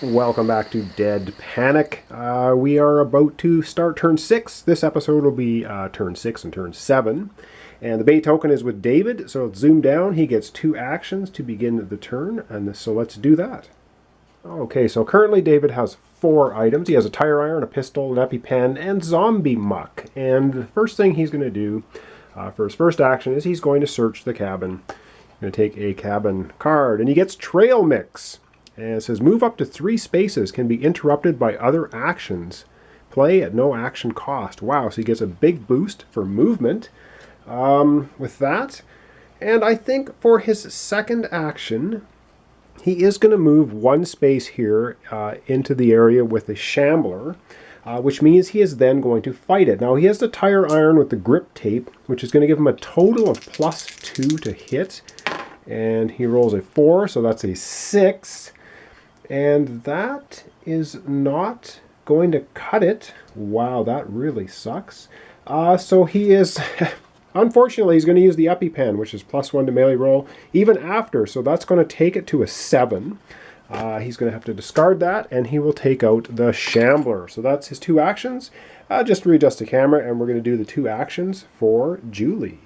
Welcome back to Dead Panic. We are about to start turn 6. This episode will be turn 6 and turn 7. And the bait token is with David, so let's zoom down. He gets 2 actions to begin the turn, and so let's do that. Okay, so currently David has 4 items. He has a tire iron, a pistol, an EpiPen, and zombie muck. And the first thing he's going to do for his first action is he's going to search the cabin. He's going to take a cabin card, and he gets Trail Mix. And it says, move up to 3 spaces, can be interrupted by other actions. Play at no action cost. Wow, so he gets a big boost for movement with that. And I think for his second action, he is going to move 1 space here into the area with a Shambler, which means he is then going to fight it. Now, he has the tire iron with the grip tape, which is going to give him a total of +2 to hit. And he rolls a 4, so that's a 6. And that is not going to cut it. Wow, that really sucks. So he is, unfortunately, he's going to use the EpiPen, which is +1 to melee roll, even after. So that's going to take it to a 7. He's going to have to discard that, and he will take out the Shambler. So that's his 2 actions. Just readjust the camera, and we're going to do the 2 actions for Julie.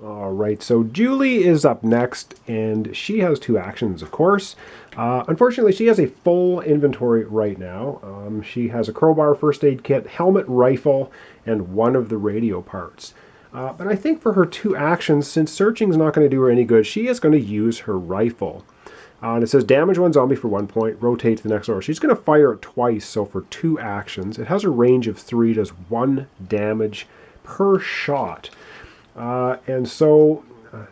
Alright, so Julie is up next, and she has 2 actions, of course. Unfortunately, she has a full inventory right now. She has a crowbar, first aid kit, helmet, rifle, and 1 of the radio parts. But I think for her 2 actions, since searching is not going to do her any good, she is going to use her rifle. And it says damage 1 zombie for 1 point, rotate to the next order. She's going to fire it twice, so for 2 actions. It has a range of 3, does 1 damage per shot. And so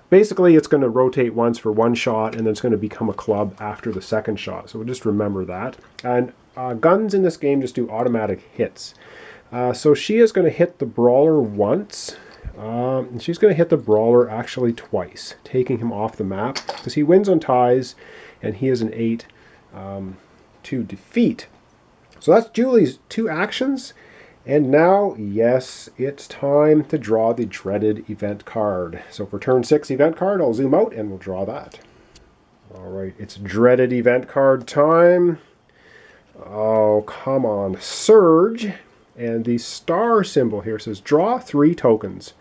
basically it's going to rotate once for 1 shot, and then it's going to become a club after the second shot. So we'll just remember that. And guns in this game just do automatic hits. So she is going to hit the brawler once. And she's going to hit the brawler actually twice, taking him off the map because he wins on ties and he is an 8 to defeat. So that's Julie's 2 actions. And now, yes, it's time to draw the dreaded event card. So for turn 6 event card, I'll zoom out and we'll draw that. All right, it's dreaded event card time. Oh, come on. Surge. And the star symbol here says draw 3 tokens.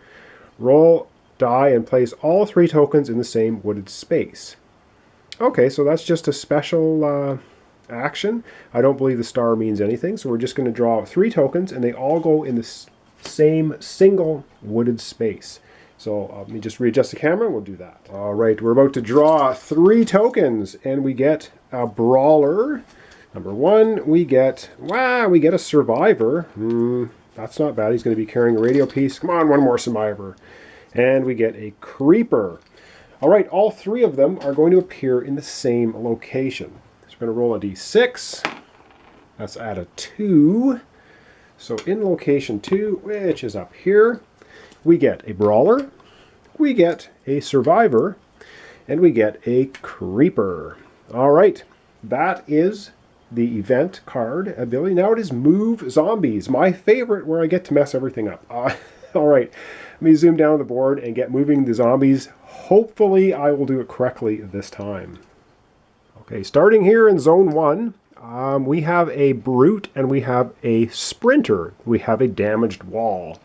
Roll die and place all 3 tokens in the same wooded space. Okay, so that's just a special action. I don't believe the star means anything, so we're just going to draw 3 tokens, and they all go in the same single wooded space. So let me just readjust the camera, and we'll do that. All right, we're about to draw 3 tokens, and we get a brawler. Number 1, we get a survivor. That's not bad. He's going to be carrying a radio piece. Come on, 1 more survivor. And we get a creeper. All right, all 3 of them are going to appear in the same location. We're going to roll a d6. Let's add a 2. So in location 2, which is up here, we get a brawler, we get a survivor, and we get a creeper. All right, that is the event card ability. Now it is move zombies, my favorite, where I get to mess everything up. All right, let me zoom down the board and get moving the zombies. Hopefully I will do it correctly this time. Okay, starting here in zone 1, we have a brute and we have a sprinter. We have a damaged wall.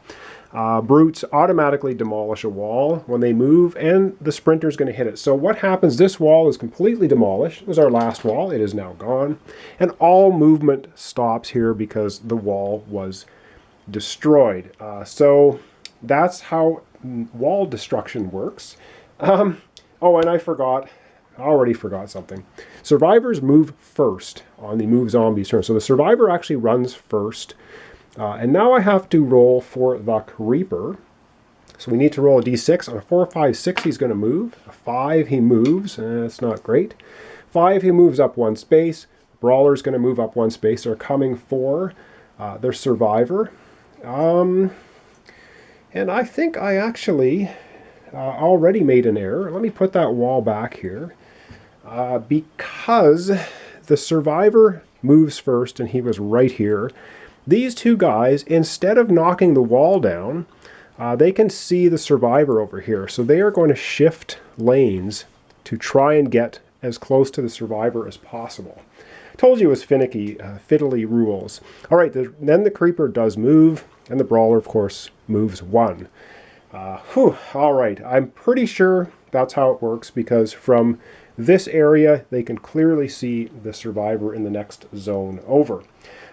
Brutes automatically demolish a wall when they move, and the sprinter is going to hit it. So what happens, this wall is completely demolished. It was our last wall. It is now gone. And all movement stops here because the wall was destroyed. So that's how wall destruction works. Oh, and I already forgot something. Survivors move first on the move zombies turn. So the survivor actually runs first. And now I have to roll for the creeper. So we need to roll a d6. On a 4, 5, 6, he's going to move. A 5, he moves. That's not great. 5, he moves up 1 space. Brawler's going to move up 1 space. They're coming for their survivor. And I think I actually already made an error. Let me put that wall back here. Because the survivor moves first and he was right here, these 2 guys, instead of knocking the wall down, they can see the survivor over here. So they are going to shift lanes to try and get as close to the survivor as possible. Told you it was finicky, fiddly rules. All right, then the creeper does move, and the brawler, of course, moves 1. All right, I'm pretty sure that's how it works, because from this area, they can clearly see the survivor in the next zone over.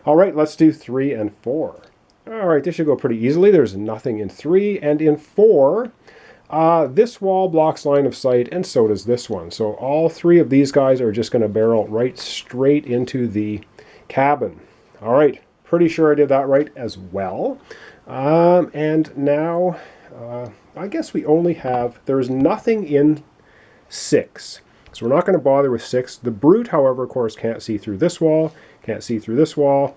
All right, let's do 3 and 4. All right, this should go pretty easily. There's nothing in 3, and in 4, this wall blocks line of sight, and so does this one. So all 3 of these guys are just going to barrel right straight into the cabin. All right, pretty sure I did that right as well. And now, I guess we only have, there's nothing in 6. So we're not going to bother with 6. The brute, however, of course, can't see through this wall, can't see through this wall.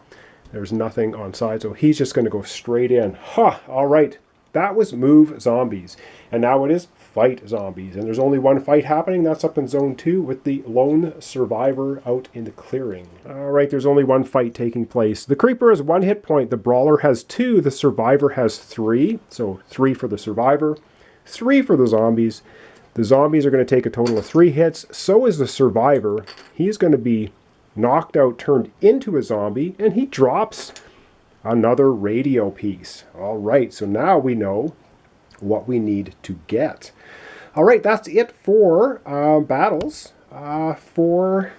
There's nothing on side, so he's just going to go straight in. All right. That was move zombies. And now it is fight zombies. And there's only one fight happening. That's up in zone 2 with the lone survivor out in the clearing. All right, there's only one fight taking place. The creeper has 1 hit point. The brawler has 2. The survivor has 3. So 3 for the survivor, 3 for the zombies. The zombies are going to take a total of 3 hits. So is the survivor. He's going to be knocked out, turned into a zombie, and he drops another radio piece. All right, so now we know what we need to get. All right, that's it for battles for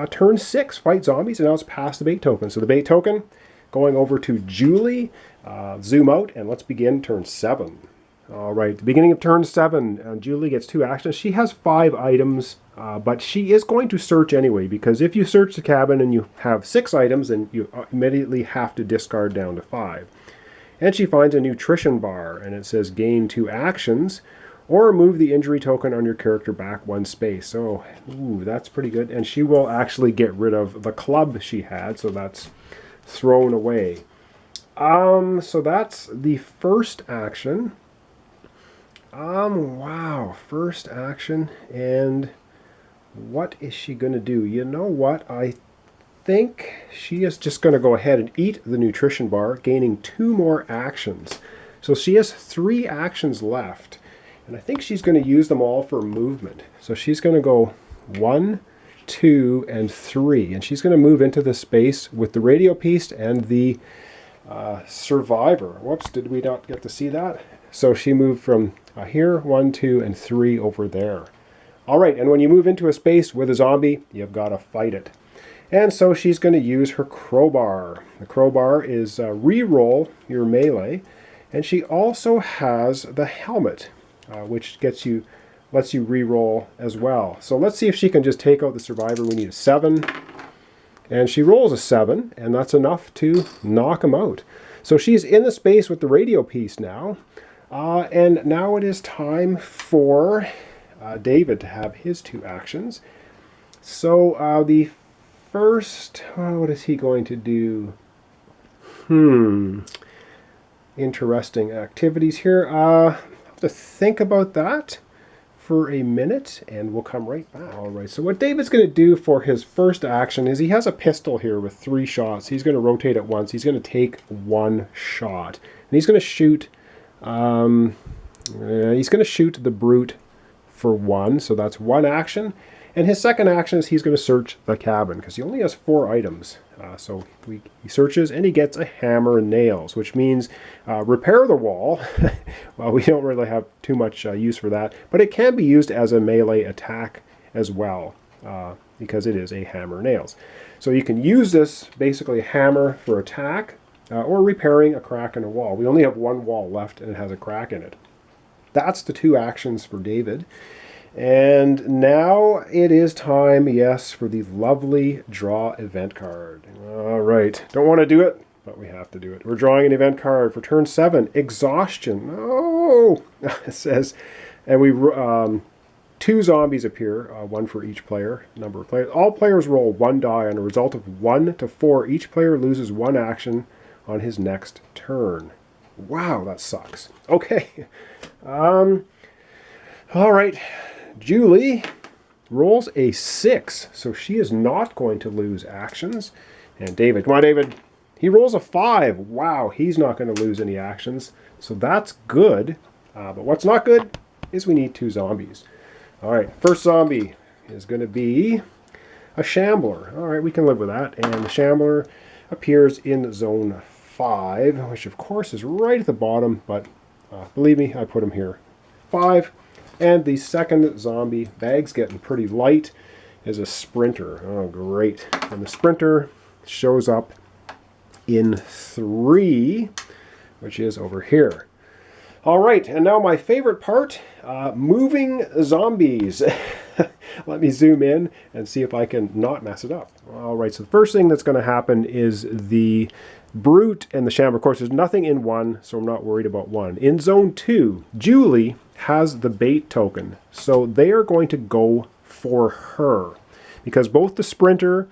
turn 6, fight zombies, and now it's past the bait token. So the bait token, going over to Julie, zoom out, and let's begin turn 7. All right, the beginning of turn 7, Julie gets 2 actions. She has 5 items, but she is going to search anyway, because if you search the cabin and you have 6 items, then you immediately have to discard down to 5. And she finds a nutrition bar, and it says gain 2 actions, or move the injury token on your character back 1 space. So, ooh, that's pretty good. And she will actually get rid of the club she had, so that's thrown away. So that's the first action. Wow, first action, and what is she going to do? You know what? I think she is just going to go ahead and eat the nutrition bar, gaining 2 more actions. So she has 3 actions left, and I think she's going to use them all for movement. So she's going to go 1, 2, and 3, and she's going to move into the space with the radio piece and the survivor. Whoops, did we not get to see that? So she moved from here, 1, 2, and 3 over there. All right, and when you move into a space with a zombie, you've got to fight it. And so she's going to use her crowbar. The crowbar is re-roll your melee, and she also has the helmet, which lets you re-roll as well. So let's see if she can just take out the survivor. We need a 7, and she rolls a 7, and that's enough to knock him out. So she's in the space with the radio piece now. And now it is time for David to have his 2 actions. So the first, what is he going to do? Interesting activities here. I'll have to think about that for a minute, and we'll come right back. All right, so what David's going to do for his first action is he has a pistol here with 3 shots. He's going to rotate at once. He's going to take 1 shot, and he's going to shoot the brute for 1, so that's 1 action. And his second action is he's going to search the cabin, because he only has 4 items. So he searches, and he gets a hammer and nails, which means repair the wall. Well, we don't really have too much use for that, but it can be used as a melee attack as well, because it is a hammer nails. So you can use this, basically a hammer for attack, or repairing a crack in a wall. We only have 1 wall left, and it has a crack in it. That's the 2 actions for David. And now it is time, yes, for the lovely draw event card. All right, don't want to do it, but we have to do it. We're drawing an event card for turn 7, exhaustion. Oh, it says, and we 2 zombies appear, 1 for each player, number of players. All players roll 1 die. On a result of 1 to 4, each player loses 1 action on his next turn. Wow, that sucks. Okay. All right. Julie rolls a 6, so she is not going to lose actions. And David, come on, David. He rolls a 5. Wow, he's not going to lose any actions. So that's good. But what's not good is we need 2 zombies. All right, first zombie. is going to be a shambler. All right, we can live with that. And the shambler appears in zone 5, which of course is right at the bottom, but believe me, I put him here. 5. And the second zombie, bag's getting pretty light, is a sprinter. Oh, great. And the sprinter shows up in 3, which is over here. All right, and now my favorite part, moving zombies. Let me zoom in and see if I can not mess it up. All right, so the first thing that's going to happen is the brute and the shambler. Of course, there's nothing in 1, so I'm not worried about 1. In zone 2, Julie has the bait token, so they are going to go for her because both the sprinter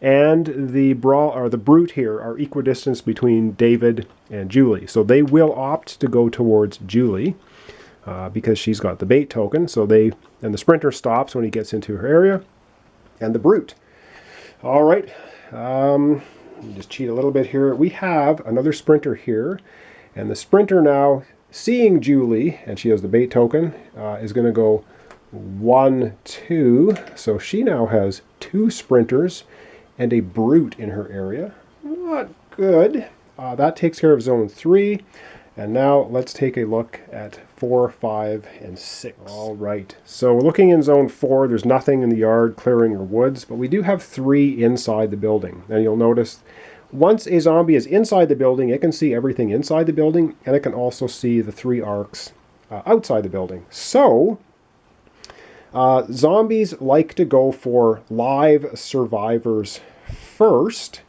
and the brute here are equidistant between David and Julie. So they will opt to go towards Julie because she's got the bait token. So and the sprinter stops when he gets into her area, and the brute. All right, just cheat a little bit here. We have another sprinter here, and the sprinter now, seeing Julie, and she has the bait token, is going to go 1, 2. So she now has 2 sprinters and a brute in her area. Not good. That takes care of zone 3. And now let's take a look at 4, 5, and 6. All right. So looking in zone 4, there's nothing in the yard, clearing, or woods, but we do have 3 inside the building. And you'll notice once a zombie is inside the building, it can see everything inside the building, and it can also see the 3 arcs outside the building. So zombies like to go for live survivors first,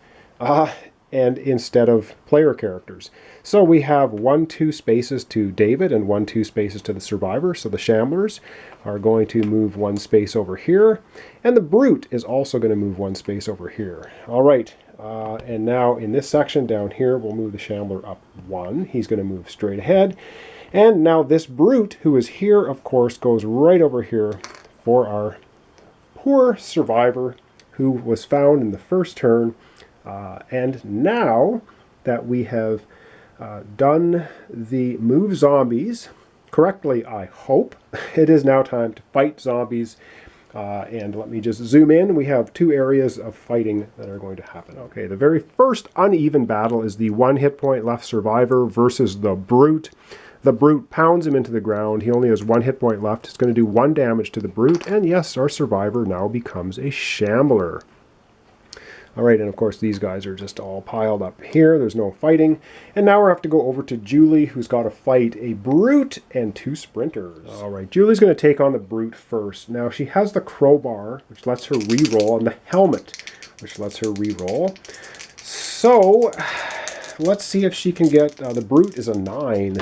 and instead of player characters. So we have 1, 2 spaces to David and 1, 2 spaces to the survivor. So the shamblers are going to move 1 space over here, and the brute is also going to move 1 space over here. All right, and now in this section down here, we'll move the shambler up 1. He's going to move straight ahead. And now this brute, who is here, of course, goes right over here for our poor survivor who was found in the first turn. And now that we have done the move zombies correctly, I hope, it is now time to fight zombies. And let me just zoom in. We have 2 areas of fighting that are going to happen. Okay, the very first uneven battle is the 1 hit point left survivor versus the brute. The brute pounds him into the ground. He only has 1 hit point left. It's going to do 1 damage to the brute. And yes, our survivor now becomes a shambler. All right, and of course these guys are just all piled up here. There's no fighting. And now we have to go over to Julie, who's got to fight a brute and 2 sprinters. All right, Julie's going to take on the brute first. Now she has the crowbar, which lets her re-roll, and the helmet, which lets her re-roll. So let's see if she can get, the brute is a 9.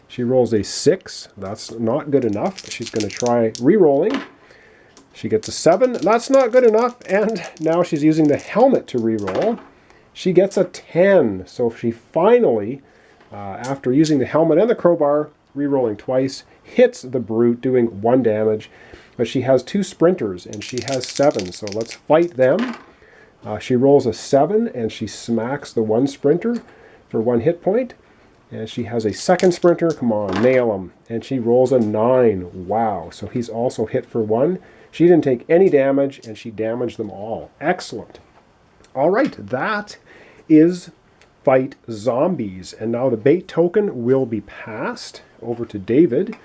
She rolls a 6. That's not good enough. She's going to try re-rolling. She gets a 7. That's not good enough. And now she's using the helmet to re-roll. She gets a 10. So she finally, after using the helmet and the crowbar, re-rolling twice, hits the brute, doing 1 damage. But she has 2 sprinters, and she has 7. So let's fight them. She rolls a 7, and she smacks the 1 sprinter for 1 hit point. And she has a second sprinter. Come on, nail him. And she rolls a 9. Wow. So he's also hit for 1. She didn't take any damage, and she damaged them all. Excellent. All right, that is Fight Zombies. And now the bait token will be passed over to David,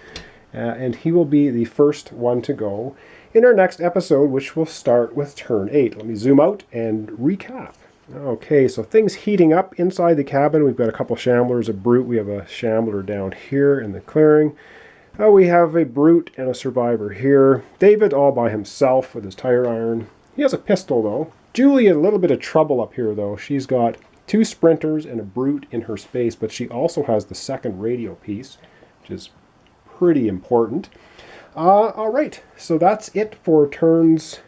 and he will be the first one to go in our next episode, which will start with turn 8. Let me zoom out and recap. Okay, so things heating up inside the cabin. We've got a couple shamblers, a brute. We have a shambler down here in the clearing. We have a brute and a survivor here. David all by himself with his tire iron. He has a pistol, though. Julie, a little bit of trouble up here, though. She's got 2 sprinters and a brute in her space, but she also has the second radio piece, which is pretty important. All right, so that's it for turns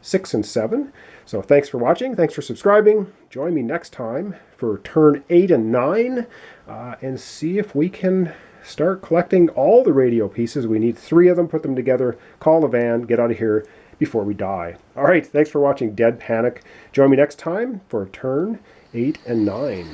6 and 7. So thanks for watching. Thanks for subscribing. Join me next time for turn 8 and 9 and see if we can start collecting all the radio pieces. We need 3 of them, put them together, call a van, get out of here before we die. All right, thanks for watching Dead Panic. Join me next time for turn 8 and 9.